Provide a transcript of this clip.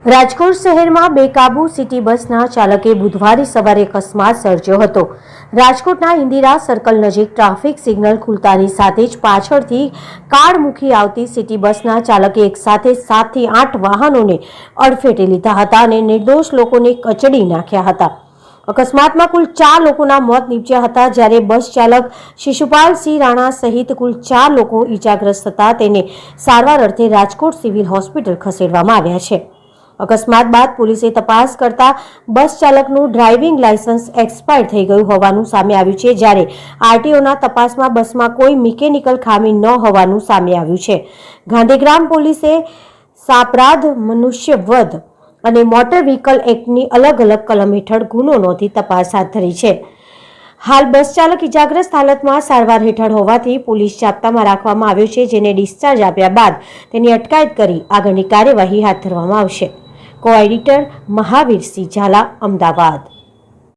રાજકોટ શહેરમાં બેકાબુ સિટી બસના ચાલકે બુધવારે સવારે અકસ્માત સર્જ્યો હતો। રાજકોટના ઇન્દિરા સર્કલ નજીક ટ્રાફિક સિગ્નલ ખુલતાની સાથે જ પાછળથી કાર મૂકી આવતી સિટી બસના ચાલકે એકસાથે 7 થી 8 વાહનોને અડફેટે લીધા હતા અને નિર્દોષ લોકોને કચડી નાખ્યા હતા। અકસ્માતમાં કુલ 4 લોકોના મોત નીપજ્યા હતા, જ્યારે બસ ચાલક શિશુપાલસિંહ રાણા સહિત કુલ 4 લોકો ઈજાગ્રસ્ત હતા। તેને સારવાર અર્થે રાજકોટ સિવિલ હોસ્પિટલ ખસેડવામાં આવ્યા છે। અકસ્માત બાદ પોલીસે તપાસ કરતા બસ ચાલકનું ડ્રાઇવિંગ લાયસન્સ એક્સપાયર થઈ ગયું હોવાનું સામે આવ્યું છે, જ્યારે આરટીઓના તપાસમાં બસમાં કોઈ મિકેનિકલ ખામી ન હોવાનું સામે આવ્યું છે। ગાંધીગ્રામ પોલીસે સાપરાધ, મનુષ્યવધ અને મોટર વ્હીકલ એક્ટની અલગ-અલગ કલમ હેઠળ ગુનો નોંધી તપાસ હાથ ધરી છે। હાલ બસ ચાલક ઇજાગ્રસ્ત હાલતમાં સારવાર હેઠળ હોવાથી પોલીસ જાપ્તામાં રાખવામાં આવ્યો છે, જેને ડિસ્ચાર્જ આપ્યા બાદ તેની અટકાયત કરી આગળની કાર્યવાહી હાથ ધરવામાં આવશે। કો એડિટર મહાવીરસિંહ ઝાલા, અમદાવાદ।